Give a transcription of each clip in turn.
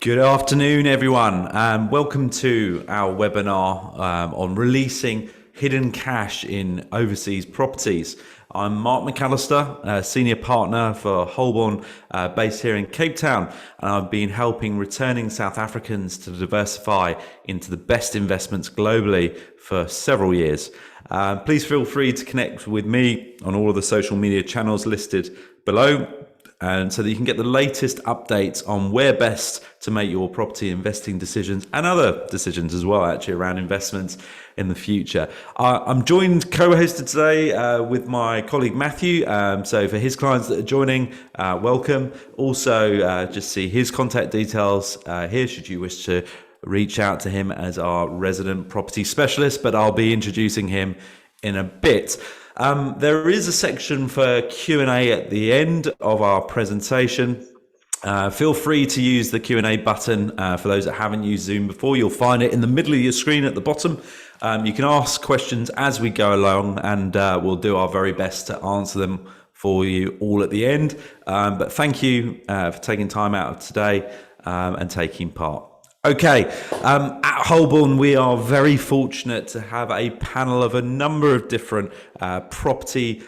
Good afternoon, everyone, and welcome to our webinar on releasing hidden cash in overseas properties. I'm Mark McAllister, Senior Partner for Holborn, based here in Cape Town, and I've been helping returning South Africans to diversify into the best investments globally for several years. Please feel free to connect with me on all of the social media channels listed below, and so that you can get the latest updates on where best to make your property investing decisions and other decisions as well, actually, around investments in the future. I'm co-hosted today with my colleague Matthew. So for his clients that are joining, welcome. Also, just see his contact details here should you wish to reach out to him as our resident property specialist, but I'll be introducing him in a bit. There is a section for Q&A at the end of our presentation. Feel free to use the Q&A button for those that haven't used Zoom before. You'll find it in the middle of your screen at the bottom. You can ask questions as we go along, and we'll do our very best to answer them for you all at the end. But thank you for taking time out of today and taking part. Okay, at Holborn, we are very fortunate to have a panel of a number of different property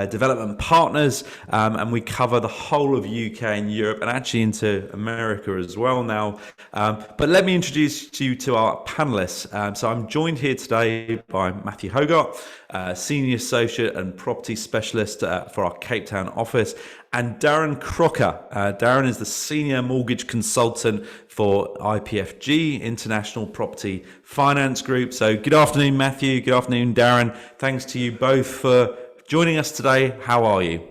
development partners, and we cover the whole of UK and Europe and actually into America as well now. But let me introduce you to our panelists. So I'm joined here today by Matthew Hogarth, Senior Associate and Property Specialist for our Cape Town office, and Darren Crocker. Darren is the Senior Mortgage Consultant for IPFG, International Property Finance Group. So good afternoon, Matthew. Good afternoon, Darren. Thanks to you both for joining us today. How are you?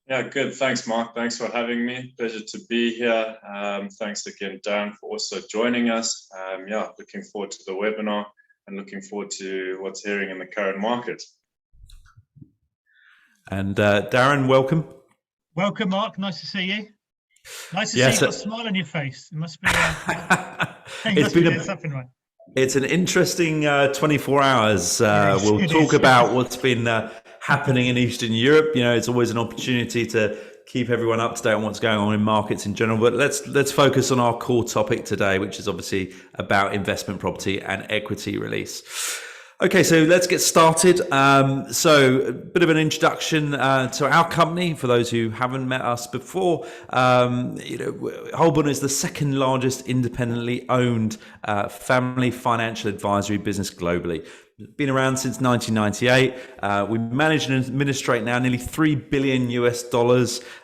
Yeah, good. Thanks, Mark. Thanks for having me. Pleasure to be here. Thanks again, Darren, for also joining us. Yeah, looking forward to the webinar and looking forward to what's hearing in the current market. And Darren, welcome. Welcome, Mark. Nice to see you. Nice to see you've got a smile on your face. It must be something right. It's an interesting 24 hours. We'll talk about what's been happening in Eastern Europe. You know, it's always an opportunity to keep everyone up to date on what's going on in markets in general. But let's focus on our core topic today, which is obviously about investment property and equity release. Okay, so let's get started. So a bit of an introduction to our company for those who haven't met us before. Holborn is the second largest independently owned family financial advisory business globally. Been around since 1998. We manage and administrate now nearly $3 billion US,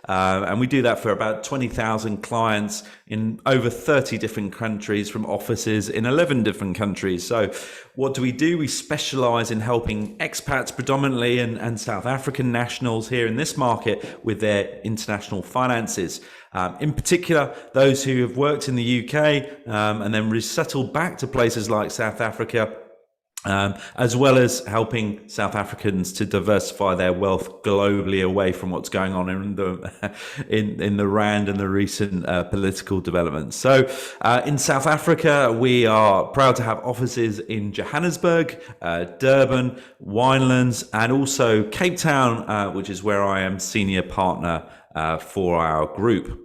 and we do that for about 20,000 clients in over 30 different countries, from offices in 11 different countries. So what do? We specialize in helping expats predominantly and South African nationals here in this market with their international finances. In particular, those who have worked in the UK and then resettled back to places like South Africa, as well as helping South Africans to diversify their wealth globally away from what's going on in the Rand and the recent political developments. So in South Africa, we are proud to have offices in Johannesburg, Durban, Winelands, and also Cape Town, which is where I am Senior Partner for our group.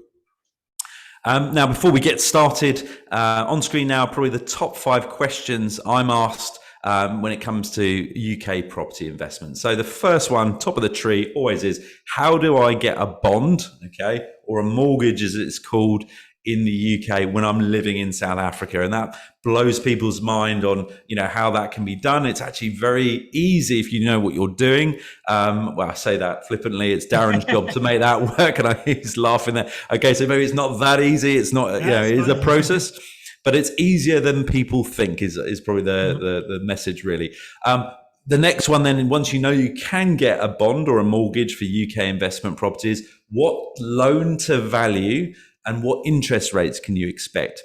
Now, before we get started, on screen now, probably the top 5 questions I'm asked when it comes to UK property investment. So the first one, top of the tree, always is, how do I get a bond, okay, or a mortgage as it's called, in the UK when I'm living in South Africa? And that blows people's mind on, how that can be done. It's actually very easy if you know what you're doing. Well, I say that flippantly. It's Darren's job to make that work, and he's laughing there. Okay, so maybe it's not that easy. It's not, it is a process. But it's easier than people think is probably the message, really. The next one then, once you know you can get a bond or a mortgage for UK investment properties, what loan to value and what interest rates can you expect?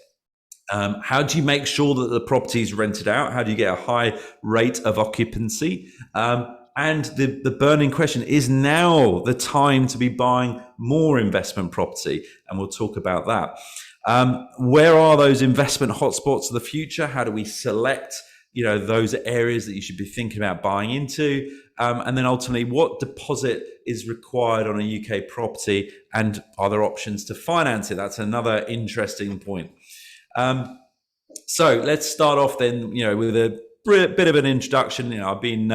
How do you make sure that the property is rented out? How do you get a high rate of occupancy? And the burning question, is now the time to be buying more investment property? And we'll talk about that. Where are those investment hotspots of the future? How do we select those areas that you should be thinking about buying into, and then ultimately what deposit is required on a UK property, and are there options to finance it? That's another interesting point. So let's start off then, with a bit of an introduction. I've been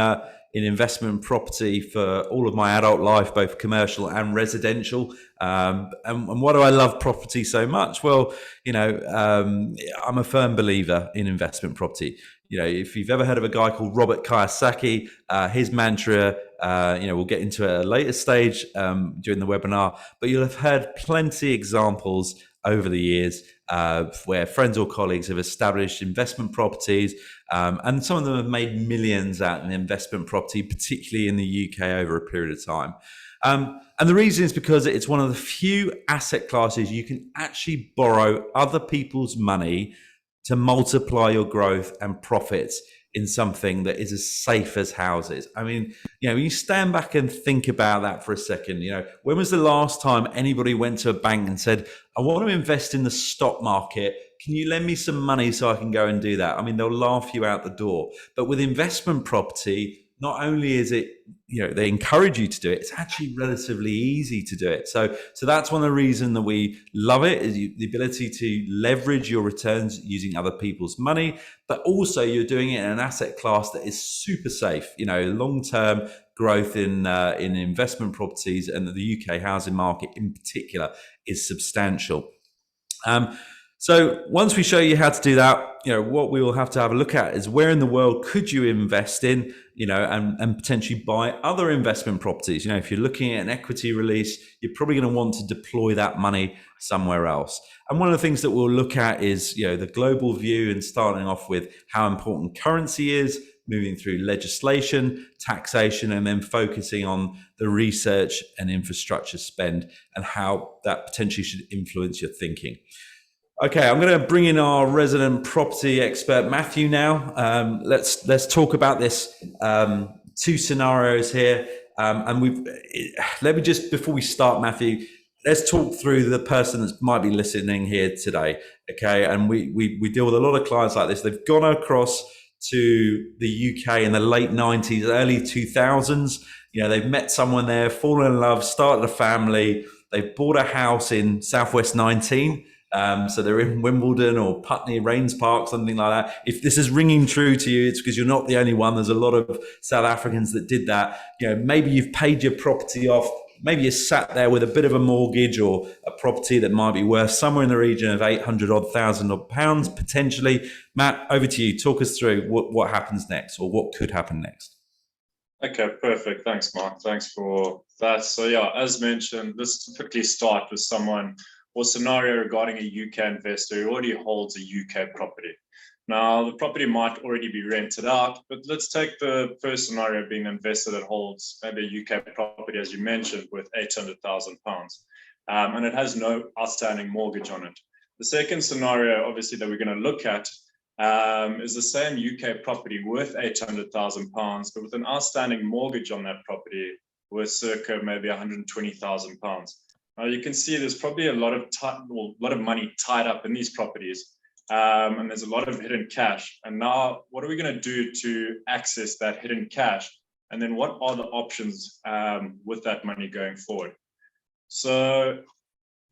in investment property for all of my adult life, both commercial and residential. And why do I love property so much? Well, I'm a firm believer in investment property. If you've ever heard of a guy called Robert Kiyosaki, his mantra, we'll get into it at a later stage during the webinar, but you'll have heard plenty of examples over the years where friends or colleagues have established investment properties, and some of them have made millions out in investment property, particularly in the UK over a period of time. And the reason is because it's one of the few asset classes you can actually borrow other people's money to multiply your growth and profits in something that is as safe as houses. I mean, when you stand back and think about that for a second, when was the last time anybody went to a bank and said, I want to invest in the stock market, can you lend me some money so I can go and do that? I mean, they'll laugh you out the door. But with investment property, not only is it, they encourage you to do it, it's actually relatively easy to do it. So that's one of the reasons that we love it, is the ability to leverage your returns using other people's money, but also you're doing it in an asset class that is super safe. Long-term growth in investment properties and the UK housing market in particular is substantial. So once we show you how to do that, what we will have to have a look at is where in the world could you invest in, and potentially buy other investment properties. If you're looking at an equity release, you're probably going to want to deploy that money somewhere else. And one of the things that we'll look at is, the global view, and starting off with how important currency is, moving through legislation, taxation, and then focusing on the research and infrastructure spend and how that potentially should influence your thinking. Okay, I'm going to bring in our resident property expert, Matthew, now. Let's talk about this two scenarios here. And let me just, before we start, Matthew, let's talk through the person that might be listening here today. Okay, and we deal with a lot of clients like this. They've gone across to the UK in the late 90s, early 2000s. They've met someone there, fallen in love, started a family. They've bought a house in Southwest 19. So they're in Wimbledon or Putney, Rains Park, something like that. If this is ringing true to you, it's because you're not the only one. There's a lot of South Africans that did that. Maybe you've paid your property off. Maybe you sat there with a bit of a mortgage or a property that might be worth somewhere in the region of 800,000 pounds potentially. Matt, over to you. Talk us through what happens next, or what could happen next. Okay, perfect. Thanks, Mark. Thanks for that. So yeah, as mentioned, let's typically start with someone or scenario regarding a UK investor who already holds a UK property. Now, the property might already be rented out, but let's take the first scenario being an investor that holds maybe a UK property, as you mentioned, worth £800,000, and it has no outstanding mortgage on it. The second scenario, obviously, that we're going to look at is the same UK property worth £800,000, but with an outstanding mortgage on that property worth circa maybe £120,000. Now you can see there's probably a lot of money tied up in these properties, and there's a lot of hidden cash. And now, what are we going to do to access that hidden cash? And then, what are the options with that money going forward? So,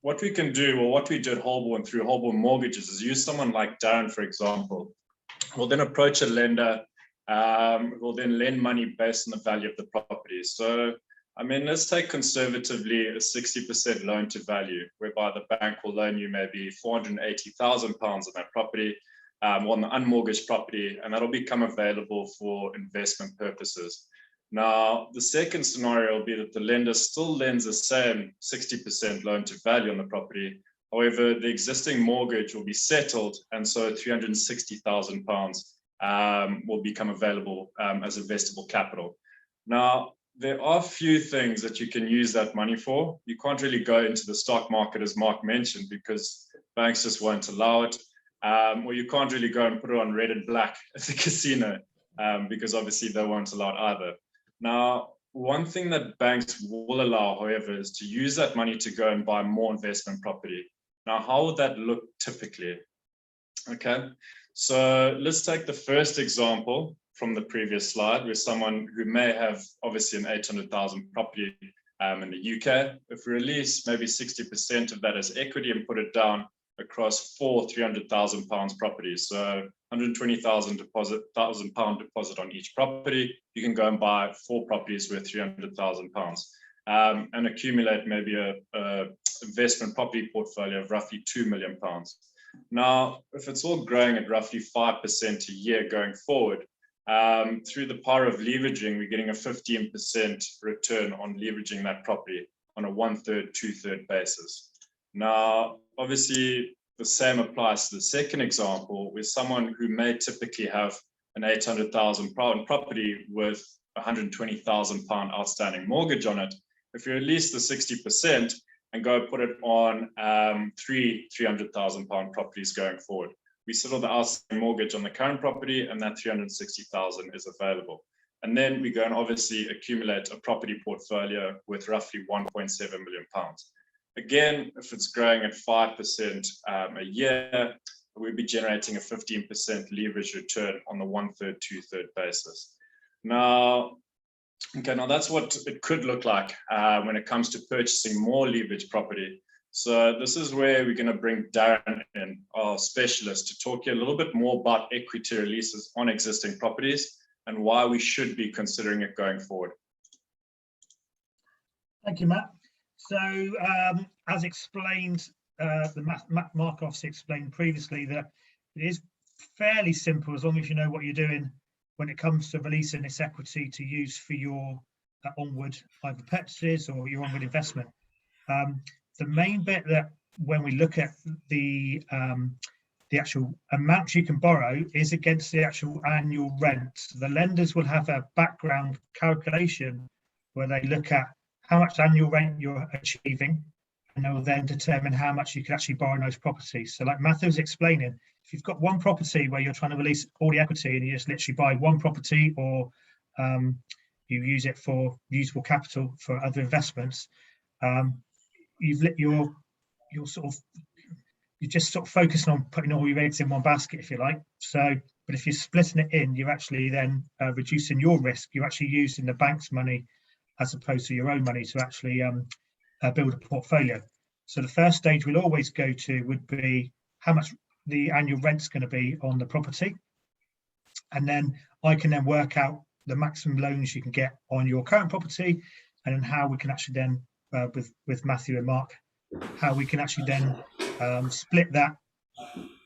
what we can do, or what we did Holborn through Holborn Mortgages, is use someone like Darren, for example. We'll then approach a lender. We'll then lend money based on the value of the property. So, let's take conservatively a 60% loan to value, whereby the bank will loan you maybe £480,000 on that property, on the unmortgaged property, and that'll become available for investment purposes. Now, the second scenario will be that the lender still lends the same 60% loan to value on the property. However, the existing mortgage will be settled, and so £360,000 will become available as investable capital. Now, there are a few things that you can use that money for. You can't really go into the stock market, as Mark mentioned, because banks just won't allow it. Or you can't really go and put it on red and black at the casino, because obviously they won't allow it either. Now, one thing that banks will allow, however, is to use that money to go and buy more investment property. Now, how would that look typically? Okay, so let's take the first example from the previous slide, where someone who may have obviously an 800,000 property in the UK. If we release maybe 60% of that as equity and put it down across 4 300,000 pounds properties, so 120,000 deposit, £1,000 deposit on each property, you can go and buy 4 properties worth 300,000 pounds and accumulate maybe a investment property portfolio of roughly 2 million pounds. Now, if it's all growing at roughly 5% a year going forward, through the power of leveraging, we're getting a 15% return on leveraging that property on a 1/3, 2/3 basis. Now, obviously, the same applies to the second example, where someone who may typically have an 800,000 pound property with 120,000 pound outstanding mortgage on it. If you release the 60% and go put it on 300,000 pound properties going forward, we settle the outstanding mortgage on the current property, and that 360,000 is available. And then we go and obviously accumulate a property portfolio with roughly 1.7 million pounds. Again, if it's growing at 5% a year, we'd be generating a 15% leverage return on the 1/3, 2/3 basis. Now, okay, now that's what it could look like when it comes to purchasing more leveraged property. So this is where we're going to bring Darren in, our specialist, to talk here a little bit more about equity releases on existing properties and why we should be considering it going forward. Thank you, Matt. So as explained, Matt Markoff's explained previously that it is fairly simple as long as you know what you're doing when it comes to releasing this equity to use for your onward either purchases or your onward investment. The main bit that when we look at the actual amount you can borrow is against the actual annual rent. The lenders will have a background calculation where they look at how much annual rent you're achieving, and they'll then determine how much you can actually borrow in those properties. So like Matthew was explaining, if you've got one property where you're trying to release all the equity and you just literally buy one property, or you use it for usable capital for other investments, you're just sort of focusing on putting all your eggs in one basket, if you like. So, but if you're splitting it in, you're actually then reducing your risk. You're actually using the bank's money as opposed to your own money to actually build a portfolio. So the first stage we'll always go to would be how much the annual rent's going to be on the property, and then I can then work out the maximum loans you can get on your current property, and then how we can actually then with Matthew and Mark, how we can actually then split that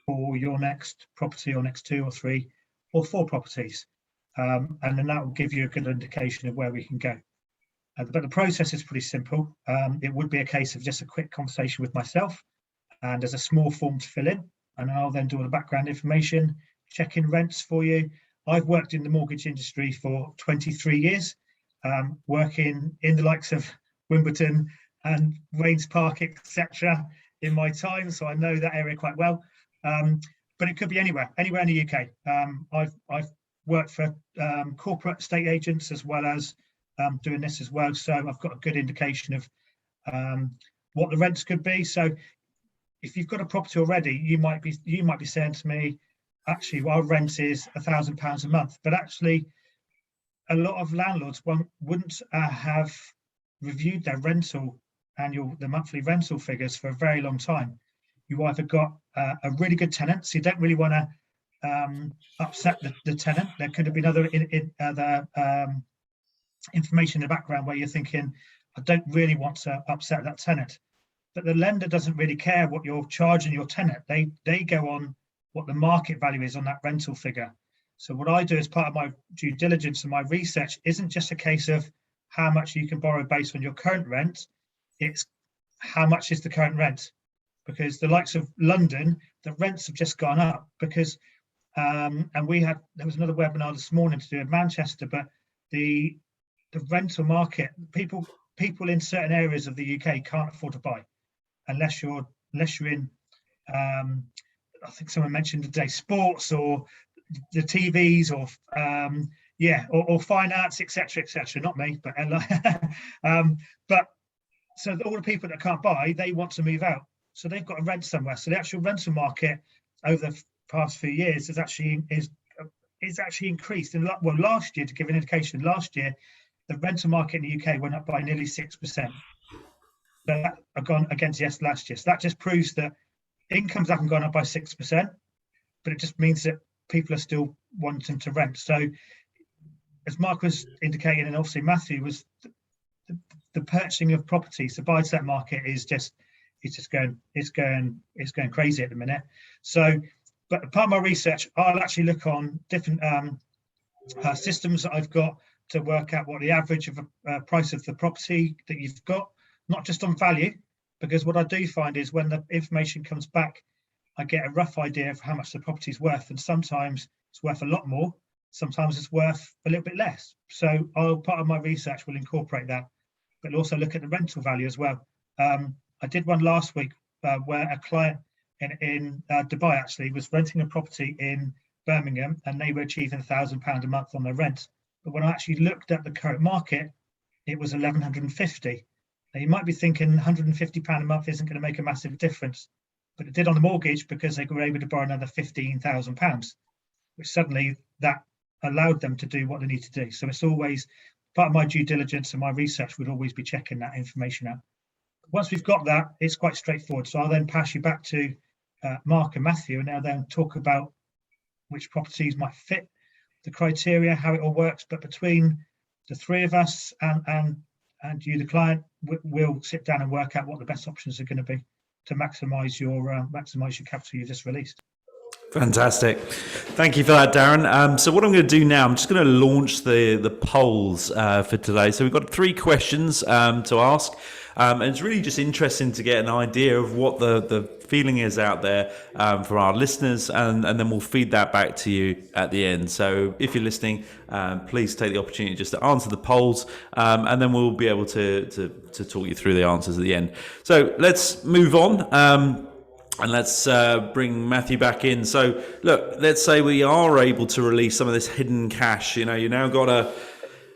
for your next property or next 2 or 3 or 4 properties, and then that will give you a good indication of where we can go. But the process is pretty simple. It would be a case of just a quick conversation with myself, and there's a small form to fill in, and I'll then do all the background information, check in rents for you. I've worked in the mortgage industry for 23 years, working in the likes of Wimbledon and Rains Park, etc. in my time, so I know that area quite well. But it could be anywhere in the UK. I've worked for corporate estate agents as well as doing this as well, so I've got a good indication of what the rents could be. So if you've got a property already, you might be saying to me, actually, well, our rent is £1,000 a month, but actually a lot of landlords wouldn't have reviewed their the monthly rental figures for a very long time. You either got a really good tenant, so you don't really want to upset the tenant. There could have been other information in the background where you're thinking, I don't really want to upset that tenant. But the lender doesn't really care what you're charging your tenant. They go on what the market value is on that rental figure. So what I do as part of my due diligence and my research isn't just a case of how much you can borrow based on your current rent, it's how much is the current rent. Because the likes of London, the rents have just gone up because, and there was another webinar this morning to do in Manchester, but the rental market, people in certain areas of the UK can't afford to buy unless you're in, I think someone mentioned today, sports or the TVs or or finance, etc., not me, but but so all the people that can't buy, they want to move out, so they've got to rent somewhere. So the actual rental market over past few years is actually increased. And well, last year, to give an indication, last year the rental market in the UK went up by nearly 6%. So that have gone against last year. So that just proves that incomes haven't gone up by 6%, but it just means that people are still wanting to rent. So as Mark was indicating, and obviously Matthew, was the purchasing of properties, the buy-to-let market is just going crazy at the minute. So, but part of my research, I'll actually look on different systems that I've got to work out what the average of a price of the property that you've got, not just on value, because what I do find is when the information comes back, I get a rough idea of how much the property is worth, and sometimes it's worth a lot more, sometimes it's worth a little bit less. So part of my research will incorporate that, but also look at the rental value as well. I did one last week where a client in Dubai actually was renting a property in Birmingham, and they were achieving £1,000 a month on their rent. But when I actually looked at the current market, it was 1,150. Now you might be thinking £150 a month isn't going to make a massive difference, but it did on the mortgage because they were able to borrow another £15,000, which suddenly that allowed them to do what they need to do. So it's always part of my due diligence, and my research would always be checking that information out. Once we've got that, it's quite straightforward. So I'll then pass you back to Mark and Matthew, and they'll then talk about which properties might fit the criteria, how it all works. But between the three of us and you, the client, we'll sit down and work out what the best options are going to be to maximise your capital you just released. Fantastic. Thank you for that, Darren. So what I'm going to do now, I'm just going to launch the polls for today. So we've got 3 questions to ask. And it's really just interesting to get an idea of what the feeling is out there for our listeners, and then we'll feed that back to you at the end. So if you're listening, please take the opportunity just to answer the polls, and then we'll be able to talk you through the answers at the end. So let's move on. And let's bring Matthew back in. So look, let's say we are able to release some of this hidden cash. You know, you now got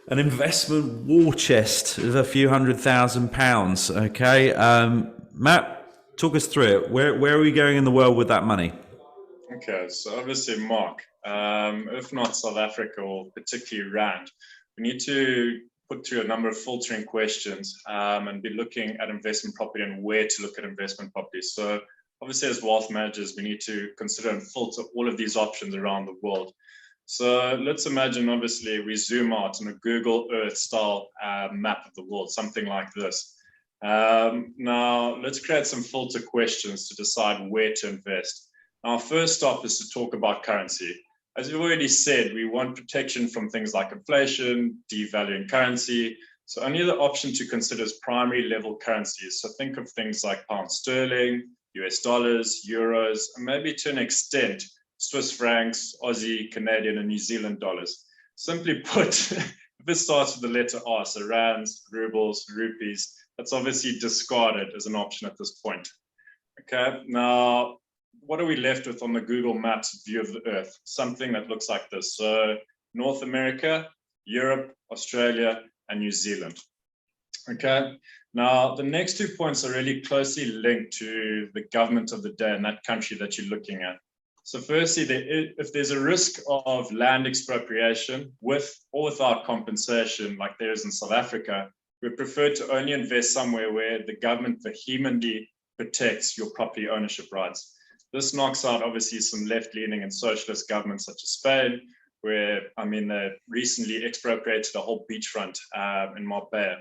an investment war chest of a few £100,000. Okay, Matt, talk us through it. Where are we going in the world with that money? Okay, so obviously, Mark, if not South Africa or particularly Rand, we need to put through a number of filtering questions and be looking at investment property and where to look at investment properties. So obviously, as wealth managers, we need to consider and filter all of these options around the world. So let's imagine, obviously, we zoom out on a Google Earth style map of the world, something like this. Now, let's create some filter questions to decide where to invest. Our first stop is to talk about currency. As we've already said, we want protection from things like inflation, devaluing currency. So only the option to consider is primary level currencies. So think of things like pound sterling, US dollars, euros, and maybe to an extent, Swiss francs, Aussie, Canadian, and New Zealand dollars. Simply put, if it starts with the letter R, so rands, rubles, rupees, that's obviously discarded as an option at this point. Okay, now, what are we left with on the Google Maps view of the Earth? Something that looks like this. So North America, Europe, Australia, and New Zealand. Okay, now the next 2 points are really closely linked to the government of the day in that country that you're looking at. So firstly, if there's a risk of land expropriation with or without compensation, like there is in South Africa, we prefer to only invest somewhere where the government vehemently protects your property ownership rights. This knocks out obviously some left-leaning and socialist governments such as Spain, where, I mean, they recently expropriated a whole beachfront in Marbella.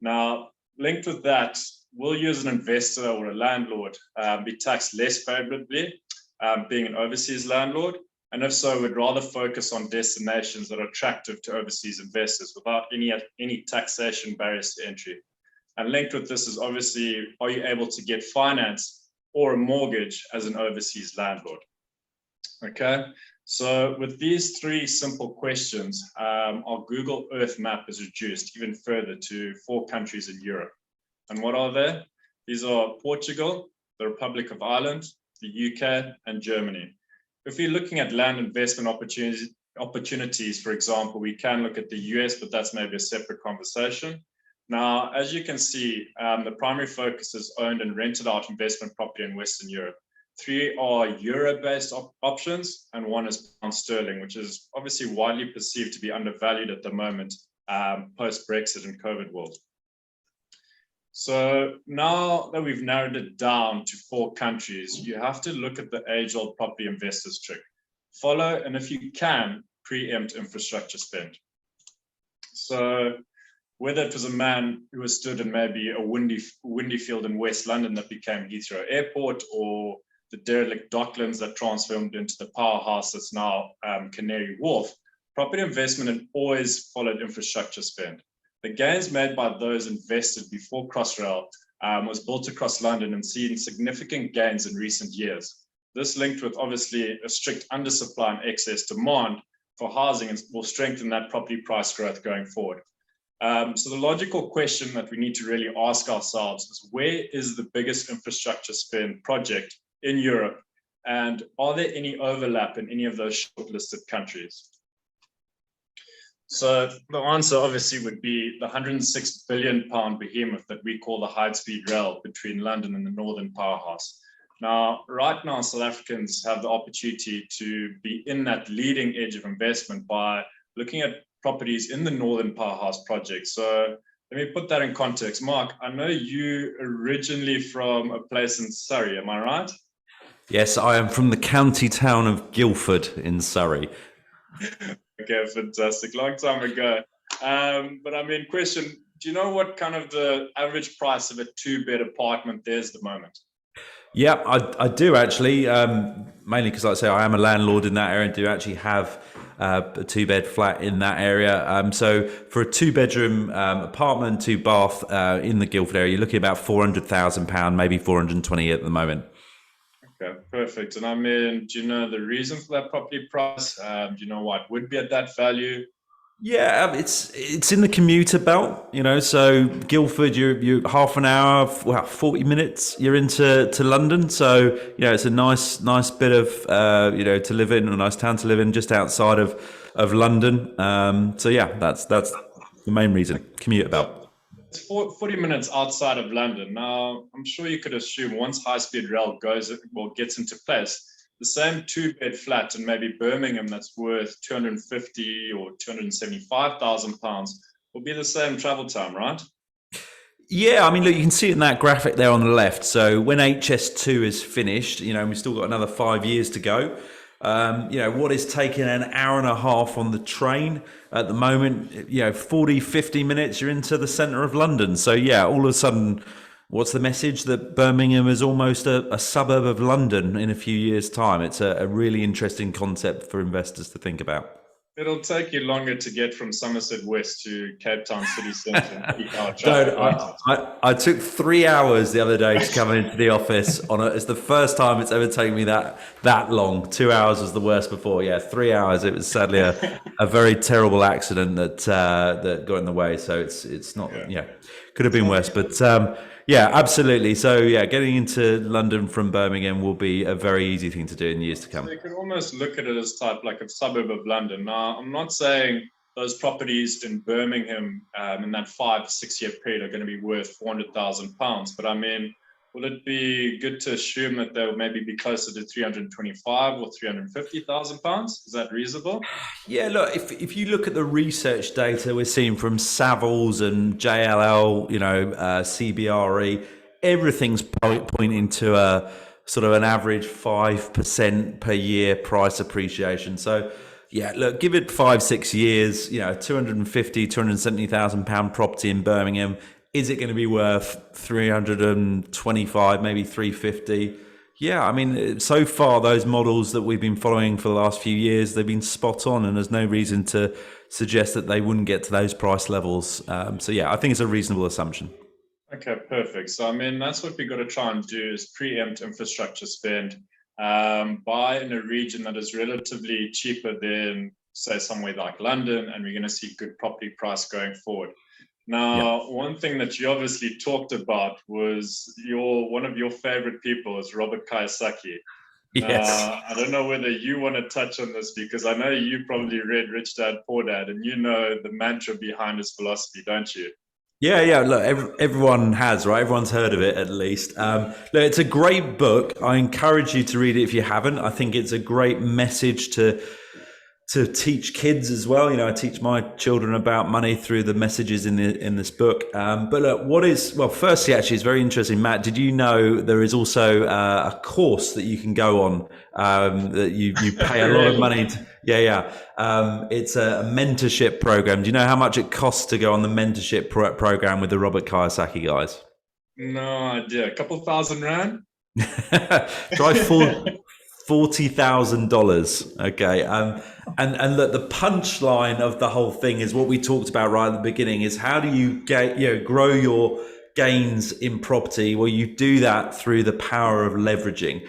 Now, linked with that, will you as an investor or a landlord be taxed less favorably being an overseas landlord? And if so, would rather focus on destinations that are attractive to overseas investors without any taxation barriers to entry. And linked with this is obviously, are you able to get finance or a mortgage as an overseas landlord? Okay, so with these 3 simple questions, our Google Earth map is reduced even further to 4 countries in Europe. And what are they? These are Portugal, the Republic of Ireland, the UK, and Germany. If we're looking at land investment opportunities, for example, we can look at the US, but that's maybe a separate conversation. Now, as you can see, the primary focus is owned and rented out investment property in Western Europe. 3 are euro-based options, and 1 is pound sterling, which is obviously widely perceived to be undervalued at the moment, post-Brexit and COVID world. So now that we've narrowed it down to 4 countries, you have to look at the age-old property investors trick. Follow, and if you can, preempt infrastructure spend. So whether it was a man who was stood in maybe a windy field in West London that became Heathrow Airport, or the derelict docklands that transformed into the powerhouse that's now Canary Wharf, property investment had always followed infrastructure spend. The gains made by those invested before Crossrail was built across London and seen significant gains in recent years. This linked with obviously a strict undersupply and excess demand for housing and will strengthen that property price growth going forward. So the logical question that we need to really ask ourselves is, where is the biggest infrastructure spend project in Europe? And are there any overlap in any of those shortlisted countries? So the answer obviously would be the £106 billion behemoth that we call the high-speed rail between London and the Northern Powerhouse. Now, right now, South Africans have the opportunity to be in that leading edge of investment by looking at properties in the Northern Powerhouse project. So let me put that in context. Mark, I know you originally from a place in Surrey, am I right? Yes, I am from the county town of Guildford in Surrey. Okay, fantastic. Long time ago. But I mean, question, do you know what kind of the average price of a 2-bed apartment there is at the moment? Yeah, I do actually, mainly because, like I say, I am a landlord in that area and do actually have a 2-bed flat in that area. So for a 2-bedroom apartment, 2-bath in the Guildford area, you're looking at about £400,000, maybe 420 at the moment. Okay, perfect. And I mean, do you know the reason for that property price? Do you know what would be at that value? Yeah, it's in the commuter belt, you know. So Guildford, you're half an hour, 40 minutes, you're into London. So it's a nice bit of to live in, a nice town to live in, just outside of London. So yeah, that's the main reason. Commuter belt. It's 40 minutes outside of London. Now, I'm sure you could assume once high-speed rail gets into place, the same 2-bed flat in maybe Birmingham that's worth £250,000 or £275,000 will be the same travel time, right? Yeah, I mean, look, you can see it in that graphic there on the left. So when HS2 is finished, we've still got another 5 years to go. What is taking an hour and a half on the train at the moment, 40, 50 minutes, you're into the centre of London. So yeah, all of a sudden, what's the message? That Birmingham is almost a suburb of London in a few years' time. It's a really interesting concept for investors to think about. It'll take you longer to get from Somerset West to Cape Town city centre. I took 3 hours the other day to come into the office it's the first time it's ever taken me that long. 2 hours was the worst before. Yeah, 3 hours. It was sadly a very terrible accident that got in the way. So it's not could have been worse. But yeah, absolutely. So yeah, getting into London from Birmingham will be a very easy thing to do in years to come. So you can almost look at it as like a suburb of London. Now, I'm not saying those properties in Birmingham in that 5-6 year period are going to be worth £400,000, but I mean, will it be good to assume that they'll maybe be closer to £325,000 or £350,000? Is that reasonable? Yeah, look, if you look at the research data we're seeing from Savills and JLL, CBRE, everything's pointing to a sort of an average 5% per year price appreciation. So yeah, look, give it 5-6 years, £250,000, £270,000 property in Birmingham. Is it going to be worth 325, maybe 350? Yeah, I mean, so far, those models that we've been following for the last few years, they've been spot on, and there's no reason to suggest that they wouldn't get to those price levels. So yeah, I think it's a reasonable assumption. Okay, perfect. So, I mean, that's what we've got to try and do is preempt infrastructure spend, buy in a region that is relatively cheaper than, say, somewhere like London, and we're going to see good property price going forward. Now, One thing that you obviously talked about was one of your favorite people is Robert Kiyosaki. Yes. I don't know whether you want to touch on this because I know you probably read Rich Dad, Poor Dad, and you know the mantra behind his philosophy, don't you? Yeah. Look, everyone has, right? Everyone's heard of it at least. Look, it's a great book. I encourage you to read it if you haven't. I think it's a great message to teach kids as well. You know, I teach my children about money through the messages in this book. But look, firstly, actually, it's very interesting. Matt, did you know there is also a course that you can go on that you pay a lot of money to? Yeah. It's a mentorship program. Do you know how much it costs to go on the mentorship program with the Robert Kiyosaki guys? No idea. A couple $1,000 Try $40,000. Okay. And look, the punchline of the whole thing is what we talked about right at the beginning is how do you grow your gains in property? Well, you do that through the power of leveraging.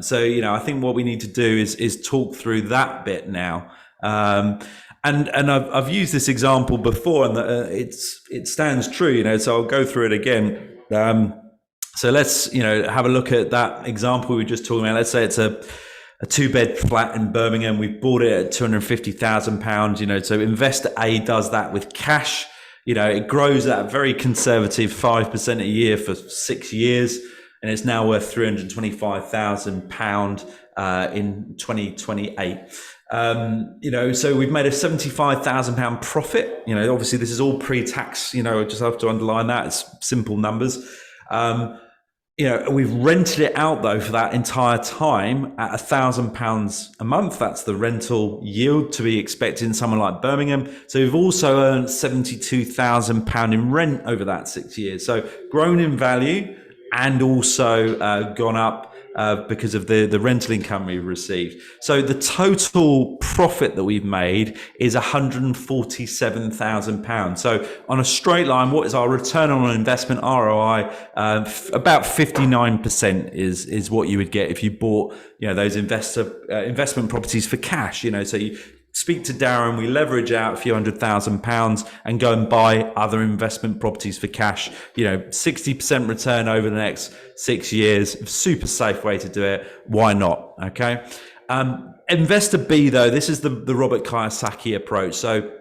So, I think what we need to do is talk through that bit now. And I've used this example before, and it stands true, so I'll go through it again. So let's, have a look at that example we were just talking about. Let's say it's a 2-bed flat in Birmingham. We bought it at £250,000, so investor A does that with cash. It grows at a very conservative 5% a year for 6 years, and it's now worth £325,000 in 2028. So we've made a £75,000 profit. Obviously this is all pre-tax. I just have to underline that. It's simple numbers. We've rented it out though for that entire time at £1,000 a month. That's the rental yield to be expected in someone like Birmingham. So we've also earned £72,000 in rent over that 6 years. So grown in value and also gone up because of the rental income we've received. So the total profit that we've made is £147,000. So on a straight line, what is our return on investment, ROI? About 59% is what you would get if you bought, those investment properties for cash. So you speak to Darren, we leverage out a few £100,000 and go and buy other investment properties for cash. 60% return over the next 6 years. Super safe way to do it. Why not? Okay. Investor B though, this is the Robert Kiyosaki approach. So,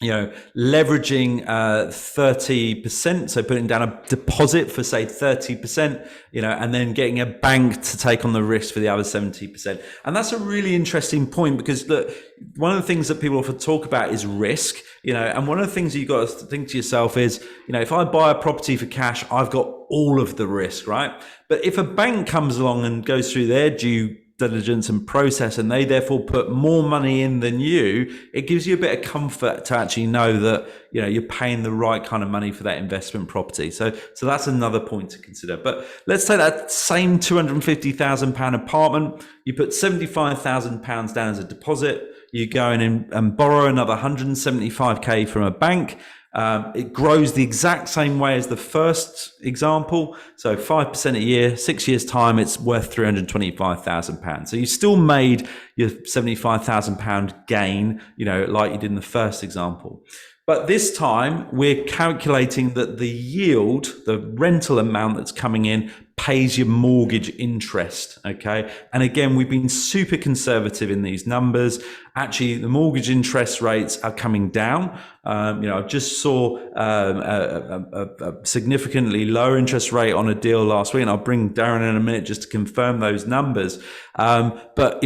leveraging 30%, so putting down a deposit for say 30%, and then getting a bank to take on the risk for the other 70%. And that's a really interesting point because look, one of the things that people often talk about is risk, and one of the things you've got to think to yourself is, if I buy a property for cash, I've got all of the risk, right? But if a bank comes along and goes through their due diligence and process, and they therefore put more money in than you, it gives you a bit of comfort to actually know that you're paying the right kind of money for that investment property. So that's another point to consider. But let's take that same £250,000 apartment. You put £75,000 down as a deposit. You go in and borrow another 175k from a bank. It grows the exact same way as the first example. So 5% a year, 6 years time, it's worth £325,000. So you still made your £75,000 gain, like you did in the first example. But this time we're calculating that the yield, the rental amount that's coming in, pays your mortgage interest. Okay. And again, we've been super conservative in these numbers. Actually, the mortgage interest rates are coming down. I just saw a significantly lower interest rate on a deal last week, and I'll bring Darren in a minute just to confirm those numbers. But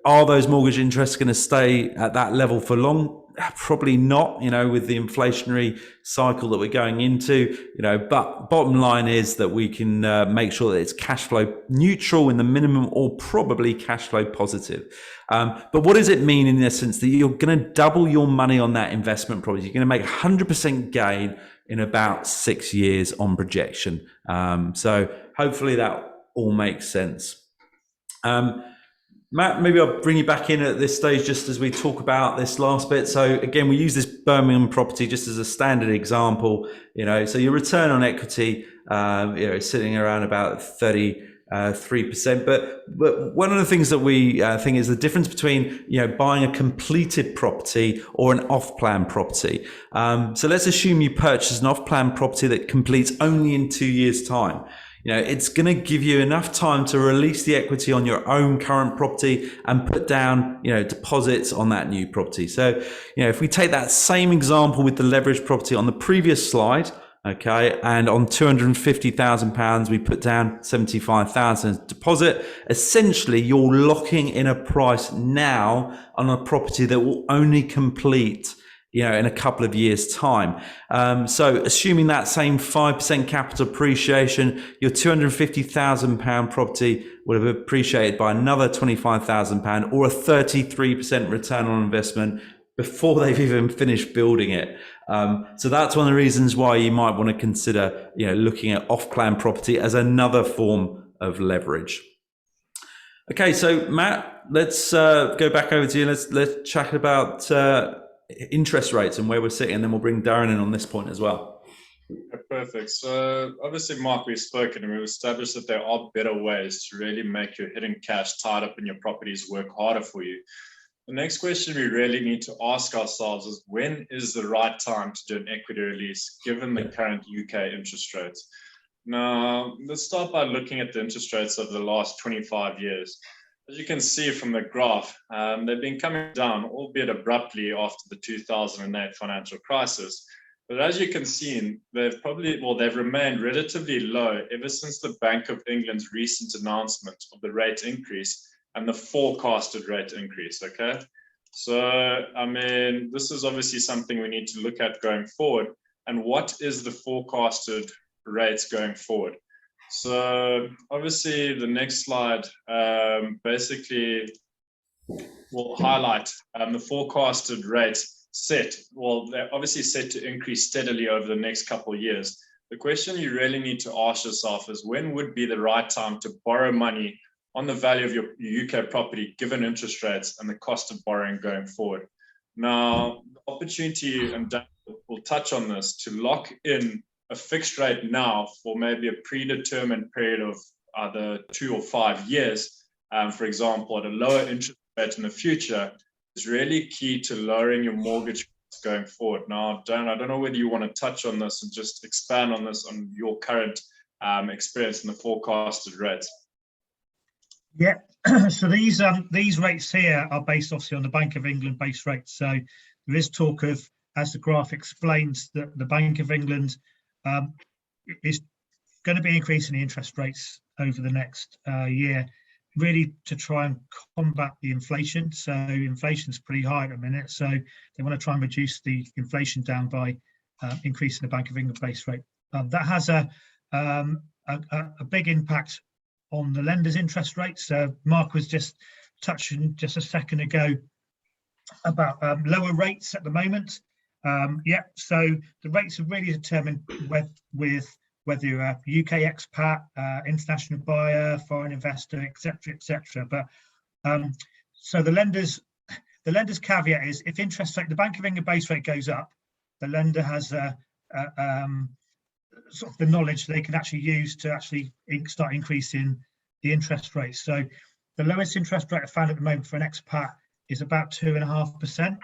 are those mortgage interests going to stay at that level for long? Probably not, with the inflationary cycle that we're going into, but bottom line is that we can make sure that it's cash flow neutral in the minimum, or probably cash flow positive. But what does it mean in essence? That you're going to double your money on that investment property. You're going to make 100% gain in about 6 years on projection. So hopefully that all makes sense. Matt, maybe I'll bring you back in at this stage just as we talk about this last bit. So again, we use this Birmingham property just as a standard example, so your return on equity, sitting around about 33%. But one of the things that we think is the difference between, buying a completed property or an off-plan property. So let's assume you purchase an off-plan property that completes only in 2 years' time. it's going to give you enough time to release the equity on your own current property and put down, deposits on that new property. So, if we take that same example with the leveraged property on the previous slide, okay, and on £250,000, we put down 75,000 deposit. Essentially, you're locking in a price now on a property that will only complete, in a couple of years' time. So assuming that same 5% capital appreciation, your £250,000 property would have appreciated by another £25,000 or a 33% return on investment before they've even finished building it. So that's one of the reasons why you might want to consider, looking at off-plan property as another form of leverage. Okay, so Matt, let's go back over to you. Let's chat about interest rates and where we're sitting, and then we'll bring Darren in on this point as well. Perfect. So obviously, Mark, we've spoken and we've established that there are better ways to really make your hidden cash tied up in your properties work harder for you. The next question we really need to ask ourselves is, when is the right time to do an equity release given the current UK interest rates? Now, let's start by looking at the interest rates of the last 25 years. As you can see from the graph, they've been coming down, albeit abruptly after the 2008 financial crisis. But as you can see, they've remained relatively low ever since the Bank of England's recent announcement of the rate increase and the forecasted rate increase, okay? So, this is obviously something we need to look at going forward. And what is the forecasted rates going forward? So obviously the next slide basically will highlight the forecasted rates set. Well, they're obviously set to increase steadily over the next couple of years. The question you really need to ask yourself is, when would be the right time to borrow money on the value of your UK property given interest rates and the cost of borrowing going forward? Now, the opportunity, and Dan will touch on this, to lock in a fixed rate now for maybe a predetermined period of either 2 or 5 years, for example, at a lower interest rate in the future, is really key to lowering your mortgage costs going forward. Now, Dan, I don't know whether you want to touch on this and just expand on this, on your current experience in the forecasted rates. Yeah, so these rates here are based obviously on the Bank of England base rates. So there is talk of, as the graph explains, that the Bank of England is going to be increasing the interest rates over the next year, really to try and combat the inflation. So inflation's pretty high at the minute, so they want to try and reduce the inflation down by increasing the Bank of England base rate. That has a big impact on the lenders' interest rates. Mark was just touching just a second ago about lower rates at the moment. So the rates are really determined with whether you're a UK expat, international buyer, foreign investor, etc. But so the lender's caveat is, if interest rate, the Bank of England base rate goes up, the lender has sort of the knowledge they can actually use to actually start increasing the interest rates. So the lowest interest rate I found at the moment for an expat is about 2.5%.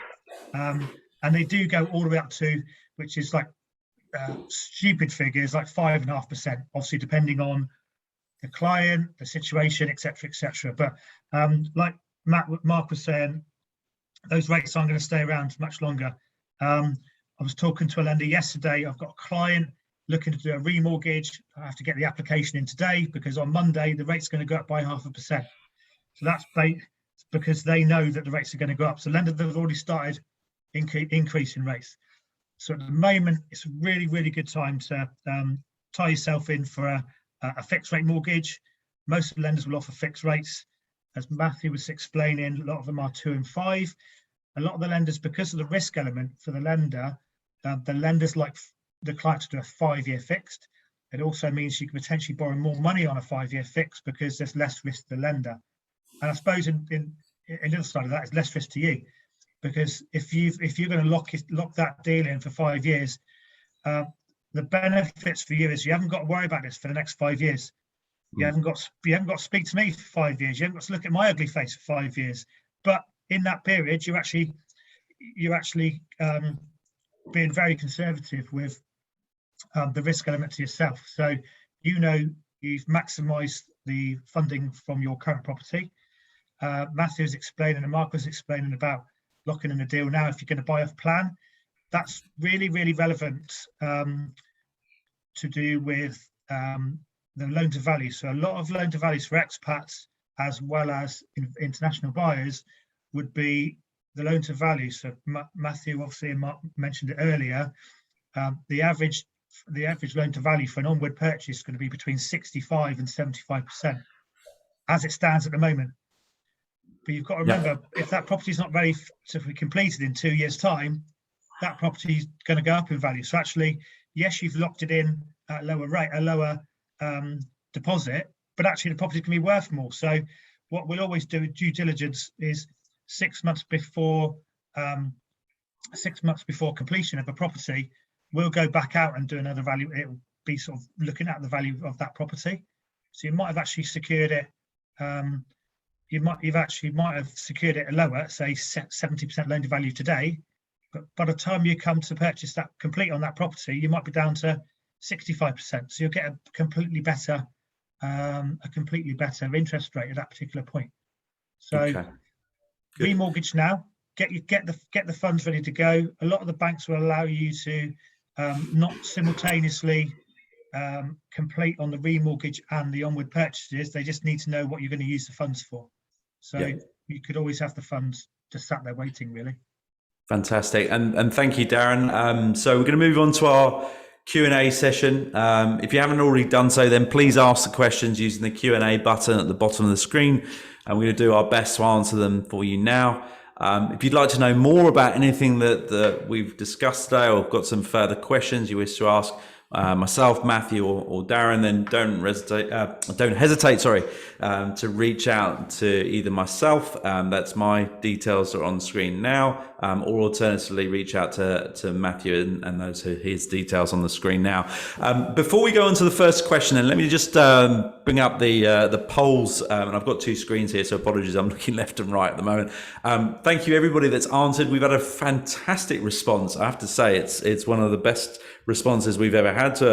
And they do go all the way up to, which is like stupid figures, like 5.5%, obviously depending on the client, the situation, etc. But like Mark was saying, those rates aren't going to stay around much longer. I was talking to a lender yesterday. I've got a client looking to do a remortgage. I have to get the application in today because on Monday the rate's going to go up by 0.5%. So that's because they know that the rates are going to go up. So lenders have already started increasing rates. So at the moment, it's a really, really good time to tie yourself in for a fixed rate mortgage. Most of the lenders will offer fixed rates. As Matthew was explaining, a lot of them are 2 and 5. A lot of the lenders, because of the risk element for the lender, the lenders like the client to do a 5-year fixed. It also means you can potentially borrow more money on a 5-year fixed because there's less risk to the lender. And I suppose in the other side of that is less risk to you, because if you're going to lock that deal in for 5 years, the benefits for you is you haven't got to worry about this for the next 5 years. You haven't got to speak to me for 5 years. You haven't got to look at my ugly face for 5 years. But in that period, you're actually being very conservative with the risk element to yourself. So you know you've maximised the funding from your current property. Matthew was explaining and Mark was explaining about locking in a deal now if you're going to buy off plan. That's really, really relevant to do with the loan to value. So a lot of loan to values for expats as well as international buyers would be the loan to value. So Matthew obviously and Mark mentioned it earlier. The average loan to value for an onward purchase is going to be between 65 and 75% as it stands at the moment. But you've got to remember, if that property is not ready to be completed in 2 years' time, that property is going to go up in value. So actually, yes, you've locked it in at a lower deposit, but actually the property can be worth more. So what we'll always do with due diligence is 6 months before completion of a property, we'll go back out and do another value. It'll be sort of looking at the value of that property. So you might have actually secured it. You might have secured it lower, say 70% loan to value today, but by the time you come to purchase that, complete on that property, you might be down to 65%. So you'll get a completely better interest rate at that particular point. So remortgage now. Get the funds ready to go. A lot of the banks will allow you to not simultaneously complete on the remortgage and the onward purchases. They just need to know what you're going to use the funds for. So you could always have the funds just sat there waiting, really. Fantastic. And thank you, Darren. So we're going to move on to our Q&A session. If you haven't already done so, then please ask the questions using the Q&A button at the bottom of the screen. And we're going to do our best to answer them for you now. If you'd like to know more about anything that we've discussed today, or got some further questions you wish to ask myself, Matthew, or Darren, then don't hesitate to reach out to either myself, that's my details are on the screen now, or alternatively reach out to Matthew, and those are his details on the screen now. Before we go on to the first question, then let me just bring up the polls, and I've got two screens here, so apologies, I'm looking left and right at the moment. Thank you everybody that's answered. We've had a fantastic response. I have to say it's one of the best responses we've ever had to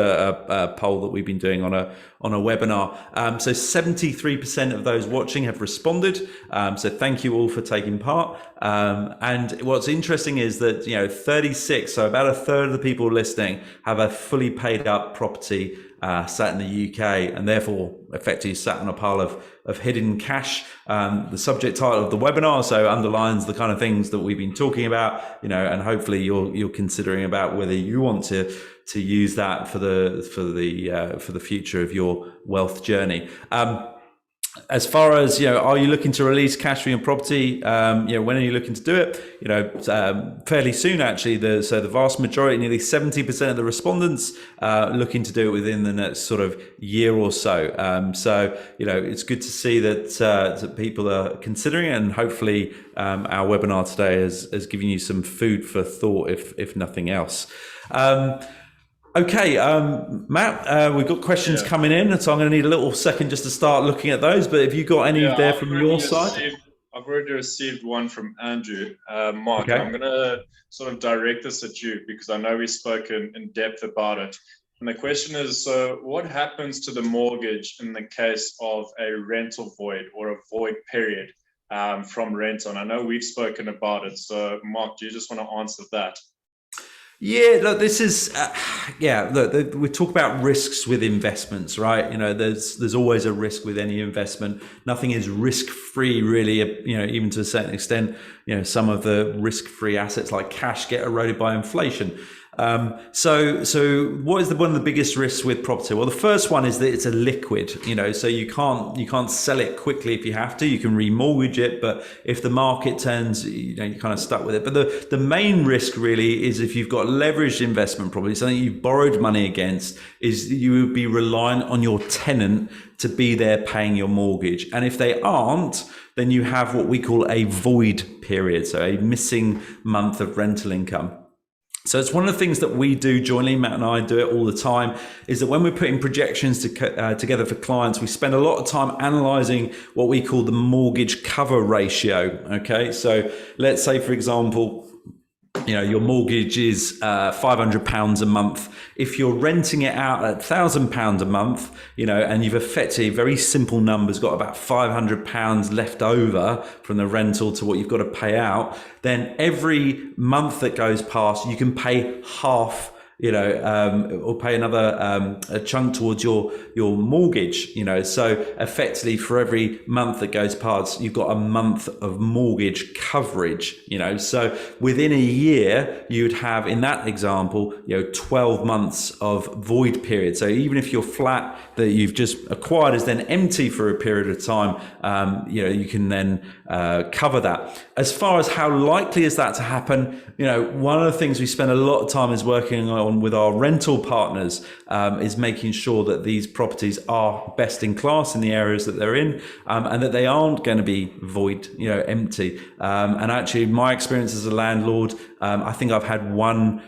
a poll that we've been doing on a webinar. So 73% of those watching have responded. So thank you all for taking part. And what's interesting is that 36, so about a third of the people listening, have a fully paid up property sat in the UK, and therefore effectively sat on a pile of hidden cash. The subject title of the webinar so underlines the kind of things that we've been talking about, and hopefully you're considering about whether you want to use that for the future of your wealth journey. As far as, are you looking to release cash from your property? When are you looking to do it? Fairly soon, actually. So the vast majority, nearly 70% of the respondents, looking to do it within the next sort of year or so. It's good to see that people are considering it, and hopefully our webinar today has given you some food for thought, if nothing else. Okay, Matt, we've got questions coming in, so I'm going to need a little second just to start looking at those. But have you got any there from your side? I've already received one from Andrew. Mark, I'm going to sort of direct this at you because I know we spoke in depth about it. And the question is, so what happens to the mortgage in the case of a rental void or a void period from rent on? I know we've spoken about it. So Mark, do you just want to answer that? Yeah, look, this is, look, we talk about risks with investments, right? There's always a risk with any investment. Nothing is risk-free, really, even to a certain extent. Some of the risk-free assets like cash get eroded by inflation. So what is one of the biggest risks with property? Well, the first one is that it's a liquid, so you can't sell it quickly if you have to. You can remortgage it, but if the market turns, you're kind of stuck with it. But the main risk really is if you've got leveraged investment property, something you've borrowed money against, is you would be reliant on your tenant to be there paying your mortgage. And if they aren't, then you have what we call a void period, so a missing month of rental income. So it's one of the things that we do jointly, Matt and I do it all the time, is that when we're putting projections together for clients, we spend a lot of time analyzing what we call the mortgage cover ratio. Okay, so let's say, for example, your mortgage is £500 a month. If you're renting it out at £1,000 a month, and you've effectively, very simple numbers, got about £500 left over from the rental to what you've got to pay out, then every month that goes past, you can pay half, or pay another a chunk towards your mortgage, so effectively for every month that goes past, you've got a month of mortgage coverage, so within a year, you'd have, in that example, 12 months of void period. So even if your flat that you've just acquired is then empty for a period of time, you can then cover that. As far as how likely is that to happen, one of the things we spend a lot of time is working on with our rental partners, is making sure that these properties are best in class in the areas that they're in, and that they aren't going to be void, empty. And actually, my experience as a landlord, I think I've had one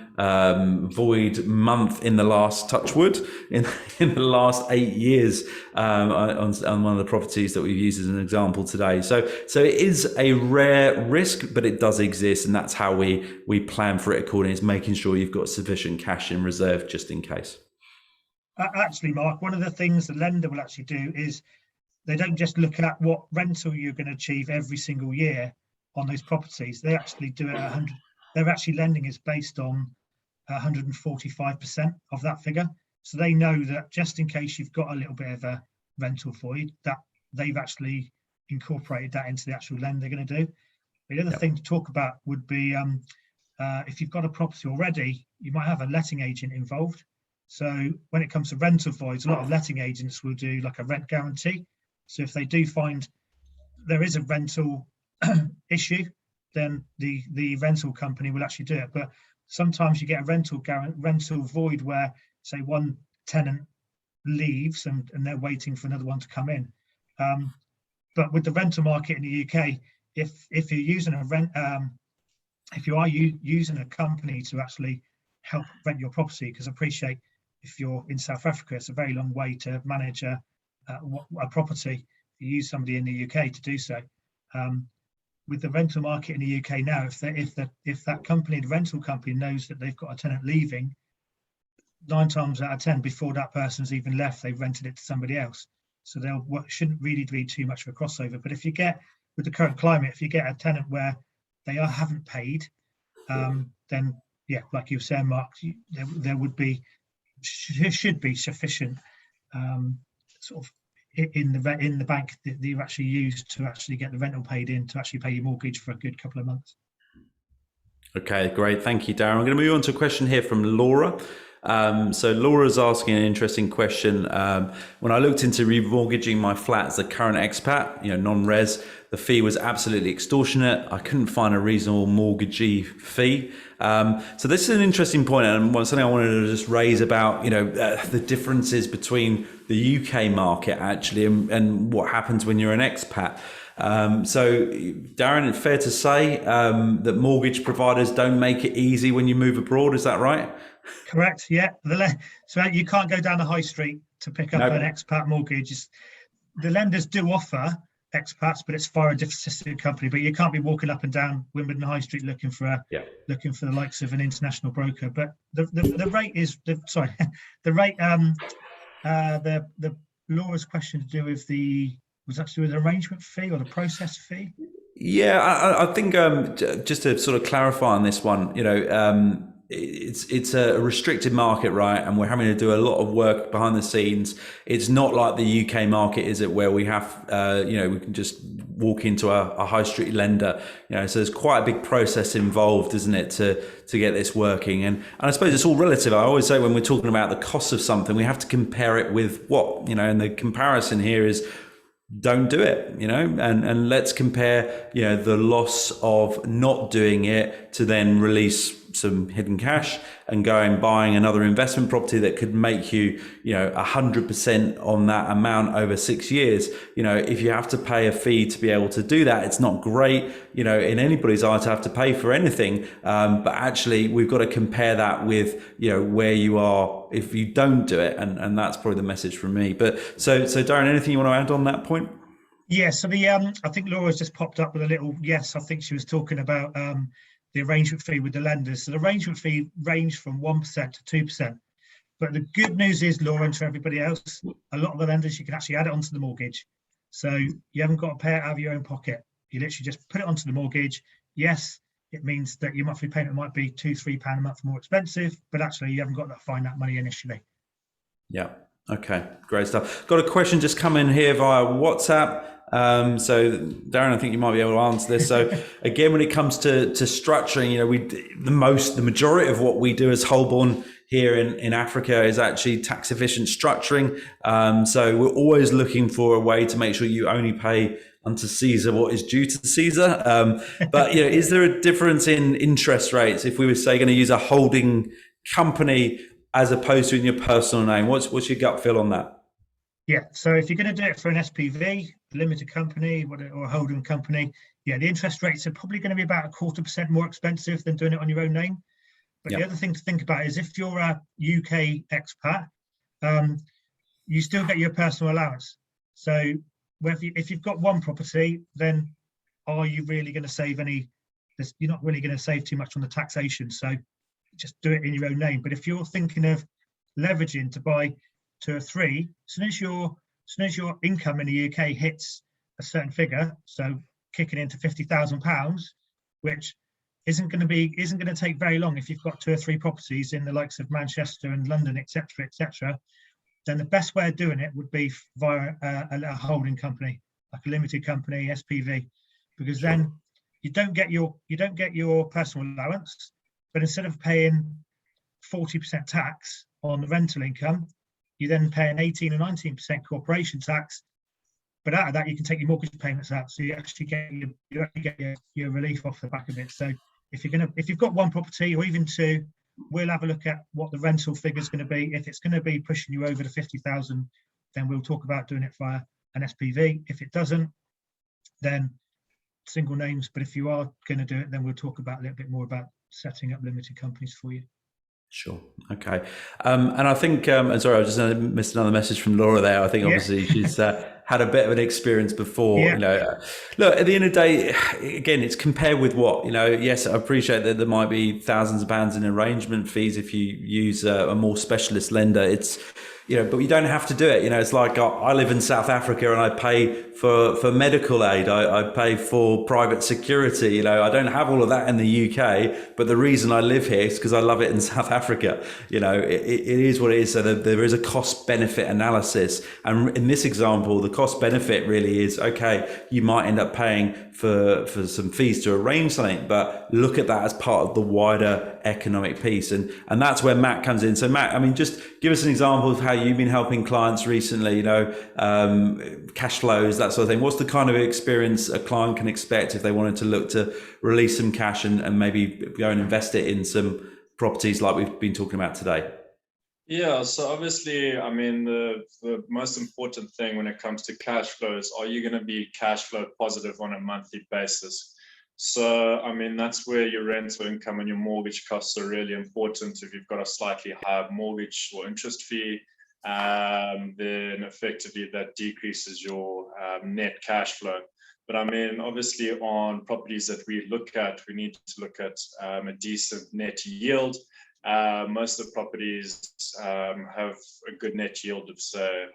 void month in the last, touch wood, in the last 8 years, on one of the properties that we've used as an example today. So it is a rare risk, but it does exist, and that's how we plan for it accordingly, is making sure you've got sufficient cash in reserve just in case. Actually, Mark, one of the things the lender will actually do is they don't just look at what rental you're going to achieve every single year on those properties. They actually do it at 100. Their actually lending is based on 145% of that figure. So they know that just in case you've got a little bit of a rental void, that they've actually incorporated that into the actual lend they're going to do. The other thing to talk about would be if you've got a property already, you might have a letting agent involved. So when it comes to rental voids, a lot of letting agents will do like a rent guarantee. So if they do find there is a rental issue, then the rental company will actually do it. But sometimes you get a rental void where, say, one tenant leaves and they're waiting for another one to come in. But with the rental market in the UK, if you're using if you are using a company to actually help rent your property, because I appreciate if you're in South Africa, it's a very long way to manage a property. You use somebody in the UK to do so. With the rental market in the UK now, if that company, the rental company, knows that they've got a tenant leaving, 9 times out of 10, before that person's even left, they've rented it to somebody else. So shouldn't really be too much of a crossover. But if you get, with the current climate, if you get a tenant where they haven't paid, then like you were saying, Mark, there should be sufficient sort of in the bank that you actually use to actually get the rental paid in to actually pay your mortgage for a good couple of months. Okay, great. Thank you, Darren. I'm going to move on to a question here from Laura. So Laura's asking an interesting question. When I looked into remortgaging my flat as a current expat, non-res, the fee was absolutely extortionate. I couldn't find a reasonable mortgagee fee. So this is an interesting point, and something I wanted to just raise about, the differences between the UK market actually and what happens when you're an expat. So Darren, it's fair to say that mortgage providers don't make it easy when you move abroad. Is that right? Correct. Yeah. So you can't go down the high street to pick up an expat mortgage. The lenders do offer expats, but it's via a different company. But you can't be walking up and down Wimbledon High Street looking for the likes of an international broker. But the rate is the rate. The Laura's question to do with was that to do with the arrangement fee or the process fee? Yeah, I think just to sort of clarify on this one, it's a restricted market, right? And we're having to do a lot of work behind the scenes. It's not like the UK market, is it, where we have, we can just walk into a high street lender, so there's quite a big process involved, isn't it, to get this working. And I suppose it's all relative. I always say when we're talking about the cost of something, we have to compare it with what, and the comparison here is don't do it, and let's compare, the loss of not doing it to then release some hidden cash and go and buying another investment property that could make you, 100% on that amount over 6 years. If you have to pay a fee to be able to do that, it's not great, in anybody's eye to have to pay for anything. But actually we've got to compare that with, where you are if you don't do it. And that's probably the message from me. But so Darren, anything you want to add on that point? Yeah, so I think Laura's just popped up with a little yes. I think she was talking about the arrangement fee with the lenders. So the arrangement fee ranged from 1% to 2%. But the good news is, Laura, and to everybody else, a lot of the lenders, you can actually add it onto the mortgage. So you haven't got to pay it out of your own pocket. You literally just put it onto the mortgage. Yes, it means that your monthly payment might be £2-3 a month more expensive, but actually you haven't got to find that money initially. Yeah. Okay. Great stuff. Got a question just come in here via WhatsApp. So Darren, I think you might be able to answer this. So again, when it comes to structuring, the majority of what we do as Holborn here in Africa is actually tax efficient structuring. So we're always looking for a way to make sure you only pay unto Caesar what is due to Caesar. But is there a difference in interest rates if we were, say, going to use a holding company as opposed to in your personal name? What's your gut feel on that? Yeah, so if you're going to do it for an SPV, a limited company, or a holding company, the interest rates are probably going to be about 0.25% more expensive than doing it on your own name. But the other thing to think about is if you're a UK expat, you still get your personal allowance. So if you've got one property, then are you really going to save any? You're not really going to save too much on the taxation. So just do it in your own name. But if you're thinking of leveraging to buy 2 or 3, as soon as your income in the UK hits a certain figure, so kicking into £50,000, which isn't going to take very long if you've got 2 or 3 properties in the likes of Manchester and London, etc., then the best way of doing it would be via a holding company, like a limited company, SPV, because then you don't get your personal allowance, but instead of paying 40% tax on the rental income, you then pay an 18 or 19% corporation tax. But out of that, you can take your mortgage payments out, so you actually get your relief off the back of it. So if you've got 1 property or even 2, we'll have a look at what the rental figure is going to be. If it's going to be pushing you over the 50,000, then we'll talk about doing it via an SPV. If it doesn't, then single names. But if you are going to do it, then we'll talk about a little bit more about setting up limited companies for you. Sure. Okay. And I think, sorry, I just missed another message from Laura there. I think obviously she's had a bit of an experience before. Look, at the end of the day, again, it's compared with what, yes, I appreciate that there might be thousands of pounds in arrangement fees if you use a more specialist lender. It's, but you don't have to do it. It's like I live in South Africa and I pay for medical aid. I pay for private security. I don't have all of that in the UK, but the reason I live here is because I love it in South Africa. It is what it is. So there is a cost benefit analysis. And in this example, the cost benefit really is, okay, you might end up paying for some fees to arrange something, but look at that as part of the wider economic piece. And that's where Matt comes in. So Matt, just give us an example of how you've been helping clients recently, cash flows, that sort of thing. What's the kind of experience a client can expect if they wanted to look to release some cash and maybe go and invest it in some properties like we've been talking about today? Yeah, so obviously, the most important thing when it comes to cash flows, are you going to be cash flow positive on a monthly basis? So, that's where your rental income and your mortgage costs are really important. If you've got a slightly higher mortgage or interest fee, then effectively that decreases your net cash flow. But obviously on properties that we look at, we need to look at a decent net yield. Most of the properties have a good net yield of, say,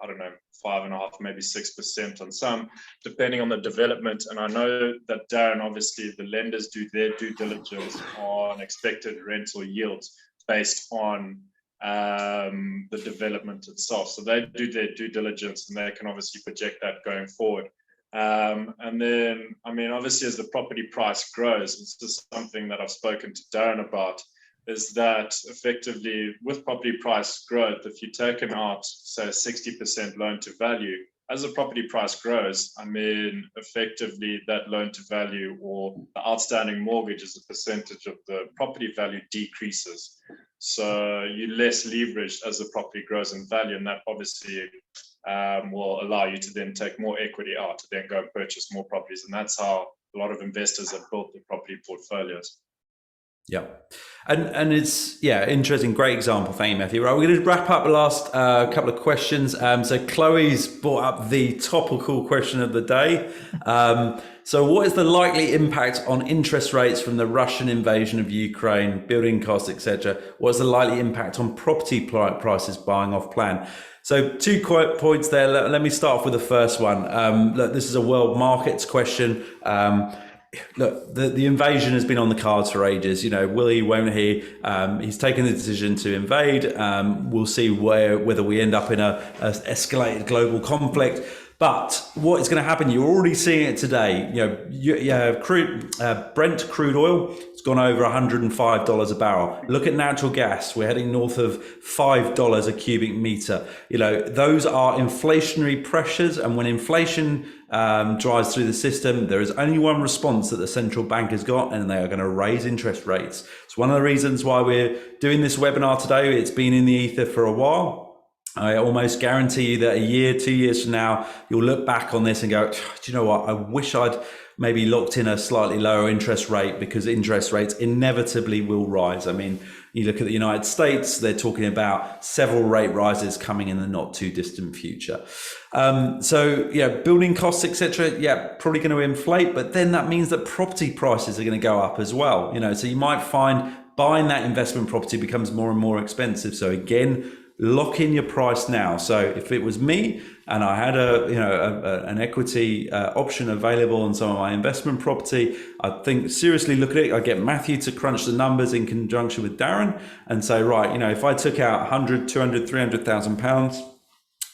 5.5%, maybe 6% on some, depending on the development. And I know that Darren, obviously the lenders do their due diligence on expected rental yields based on the development itself. So they do their due diligence and they can obviously project that going forward. And then, obviously as the property price grows, it's just something that I've spoken to Darren about, is that effectively with property price growth, if you're taking out, say, 60% loan to value, as the property price grows, effectively that loan to value or the outstanding mortgage as a percentage of the property value decreases. So you're less leveraged as the property grows in value, and that obviously will allow you to then take more equity out to then go and purchase more properties. And that's how a lot of investors have built their property portfolios. Yeah. And it's, interesting. Great example. Thank you, Matthew. Right, we're going to wrap up the last couple of questions. So Chloe's brought up the topical question of the day. So what is the likely impact on interest rates from the Russian invasion of Ukraine, building costs, etc.? What is the likely impact on property prices buying off plan? So 2 points there. Let me start off with the first one. Look, this is a world markets question. Look, the invasion has been on the cards for ages. You know, will he, won't he? He's taken the decision to invade. We'll see whether we end up in a escalated global conflict. But what is going to happen? You're already seeing it today. You have Brent crude oil. It's gone over $105 a barrel. Look at natural gas. We're heading north of $5 a cubic meter. You know, those are inflationary pressures. And when inflation drives through the system, there is only one response that the central bank has got, and they are going to raise interest rates. It's one of the reasons why we're doing this webinar today. It's been in the ether for a while. I almost guarantee you that a year, 2 years from now, you'll look back on this and go, do you know what? I wish I'd maybe locked in a slightly lower interest rate, because interest rates inevitably will rise. I mean, you look at the United States, they're talking about several rate rises coming in the not too distant future. So yeah, building costs, etc. Yeah, probably going to inflate, but then that means that property prices are going to go up as well. You know, so you might find buying that investment property becomes more and more expensive. So again, lock in your price now. So if it was me and I had an equity option available on some of my investment property, I'd think seriously look at it. I'd get Matthew to crunch the numbers in conjunction with Darren and say, right, you know, if I took out 100, 200, 300,000 pounds,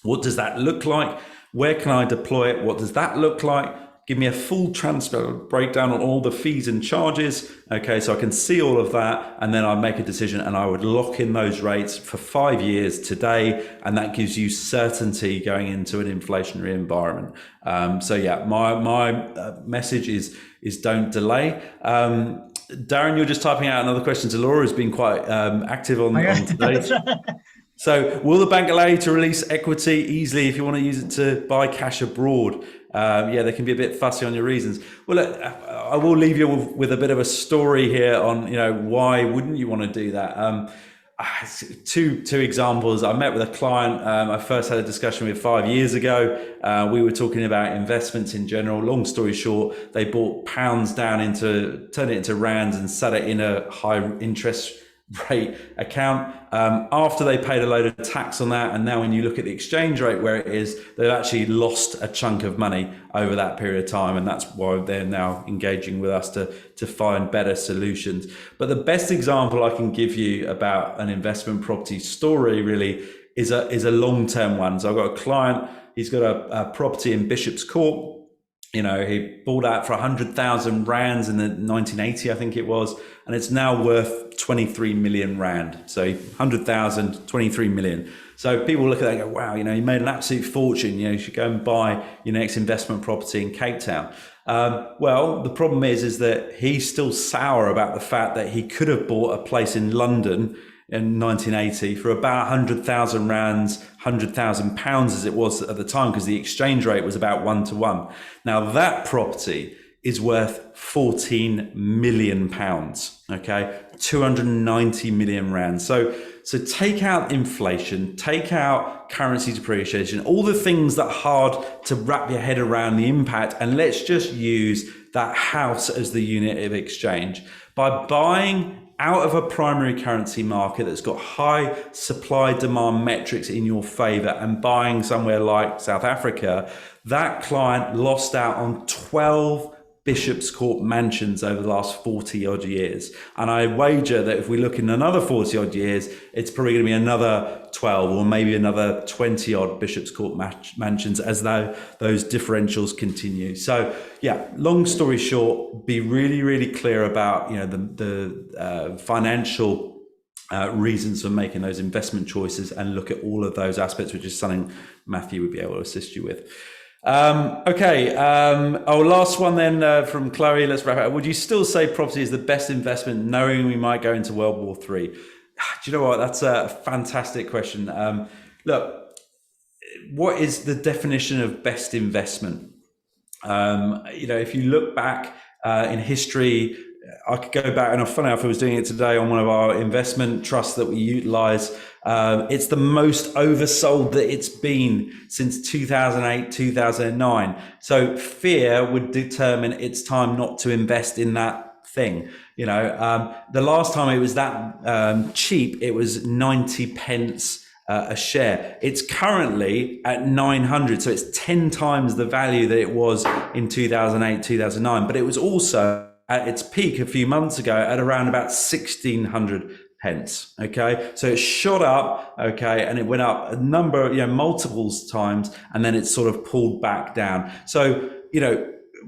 what does that look like? Where can I deploy it? What does that look like? Give me a full transfer breakdown on all the fees and charges. Okay, so I can see all of that, and then I make a decision and I would lock in those rates for 5 years today, and that gives you certainty going into an inflationary environment. So yeah, my message is don't delay. Darren, you're just typing out another question to Laura, who's been quite active on today. So will the bank allow you to release equity easily if you want to use it to buy cash abroad? Yeah, they can be a bit fussy on your reasons. Well, look, I will leave you with a bit of a story here on, you know, why wouldn't you want to do that? Two examples. I met with a client I first had a discussion with 5 years ago. We were talking about investments in general. Long story short, they bought pounds turned it into rands and set it in a high interest rate account. After they paid a load of tax on that, and now when you look at the exchange rate where it is, they've actually lost a chunk of money over that period of time, and that's why they're now engaging with us to find better solutions. But the best example I can give you about an investment property story really is a long-term one. So I've got a client, he's got a property in Bishop's Court. You know, he bought that for 100,000 rands in the 1980, I think it was, and it's now worth 23 million rand. So 100,000, 23 million. So people look at that and go, wow, you know, you made an absolute fortune. You know, you should go and buy your next investment property in Cape Town. Well, the problem is that he's still sour about the fact that he could have bought a place in London in 1980 for about 100,000 rands, 100,000 pounds as it was at the time, because the exchange rate was about 1-to-1. Now that property is worth 14 million pounds, okay? 290 million rands. So take out inflation, take out currency depreciation, all the things that are hard to wrap your head around the impact, and let's just use that house as the unit of exchange. By buying out of a primary currency market that's got high supply demand metrics in your favor and buying somewhere like South Africa, that client lost out on 12 Bishop's Court mansions over the last 40 odd years. And I wager that if we look in another 40 odd years, it's probably going to be another 12 or maybe another 20 odd Bishop's Court mansions as though those differentials continue. So yeah, long story short, be really, really clear about, you know, the financial reasons for making those investment choices, and look at all of those aspects, which is something Matthew would be able to assist you with. Okay. Last one then from Chloe. Let's wrap it up. Would you still say property is the best investment, knowing we might go into World War III? Do you know what? That's a fantastic question. Look, what is the definition of best investment? You know, if you look back in history, I could go back, and funny enough, I was doing it today on one of our investment trusts that we utilize. It's the most oversold that it's been since 2008, 2009. So fear would determine it's time not to invest in that thing. The last time it was that cheap, it was 90 pence a share. It's currently at 900, so it's 10 times the value that it was in 2008, 2009. But it was also at its peak a few months ago at around about 1600 pence. Okay, so it shot up, okay, and it went up a number, multiples times, and then it sort of pulled back down. So,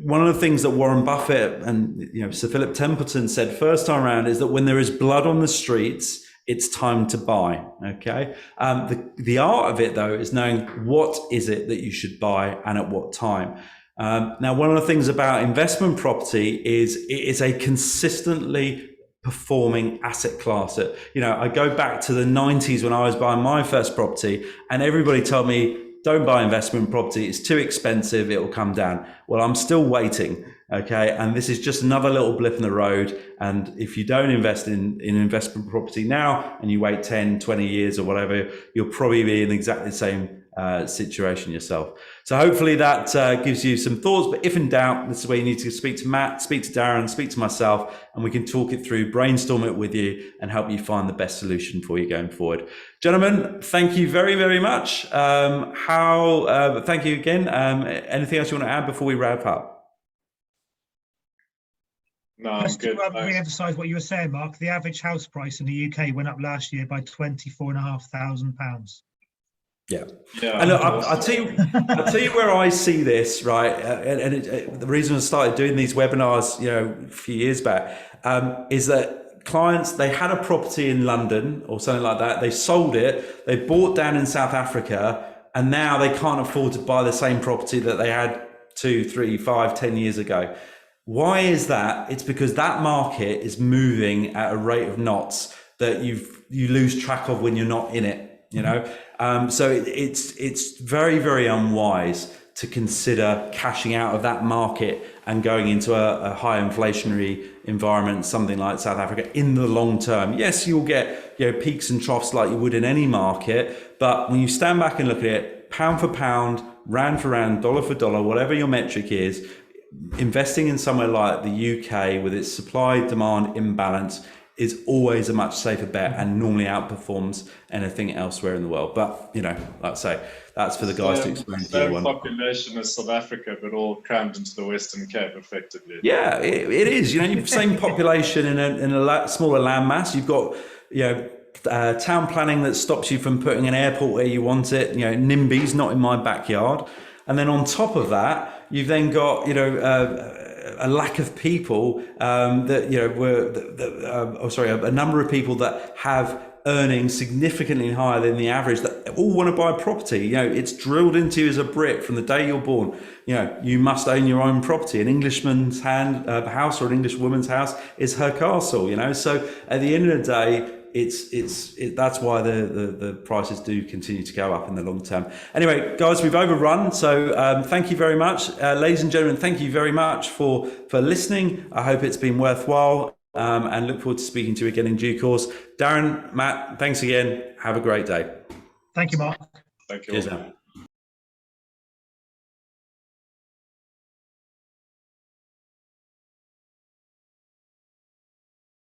one of the things that Warren Buffett and Sir Philip Templeton said first time around is that when there is blood on the streets, it's time to buy. Okay. The art of it though is knowing what is it that you should buy and at what time. Now, one of the things about investment property is it is a consistently performing asset class. I go back to the 90s when I was buying my first property, and everybody told me, don't buy investment property. It's too expensive. It will come down. Well, I'm still waiting. Okay. And this is just another little blip in the road. And if you don't invest in investment property now and you wait 10, 20 years or whatever, you'll probably be in exactly the same situation yourself. So hopefully that gives you some thoughts, but if in doubt, this is where you need to speak to Matt, speak to Darren, speak to myself, and we can talk it through, brainstorm it with you, and help you find the best solution for you going forward. Gentlemen, thank you very, very much. Thank you again. Anything else you want to add before we wrap up? No, I'm Just good. to re-emphasise what you were saying, Mark, the average house price in the UK went up last year by £24,500. Yeah. Yeah. And look, I'll tell you where I see this, right? The reason I started doing these webinars, a few years back, is that clients, they had a property in London or something like that. They sold it. They bought down in South Africa, and now they can't afford to buy the same property that they had 2, 3, 5, 10 years ago. Why is that? It's because that market is moving at a rate of knots that you lose track of when you're not in it. So it's very, very unwise to consider cashing out of that market and going into a high inflationary environment, something like South Africa, in the long term. Yes, you'll get peaks and troughs like you would in any market, but when you stand back and look at it, pound for pound, rand for rand, dollar for dollar, whatever your metric is, investing in somewhere like the UK with its supply-demand imbalance is always a much safer bet and normally outperforms anything elsewhere in the world. But, like I say, that's for the guys to explain to Same you. Population as South Africa, but all crammed into the Western Cape, effectively. Yeah, it is. You've same population in a smaller landmass. You've got, town planning that stops you from putting an airport where you want it. NIMBY's not in my backyard. And then on top of that, you've then got, a lack of people a number of people that have earnings significantly higher than the average that all want to buy a property. It's drilled into you as a brick from the day you're born. You must own your own property. An Englishman's house or an English woman's house is her castle. So at the end of the day, that's why the prices do continue to go up in the long term. Anyway, guys, we've overrun. So thank you very much. Ladies and gentlemen, thank you very much for listening. I hope it's been worthwhile and look forward to speaking to you again in due course. Darren, Matt, thanks again. Have a great day. Thank you, Mark. Thank you. Cheers now.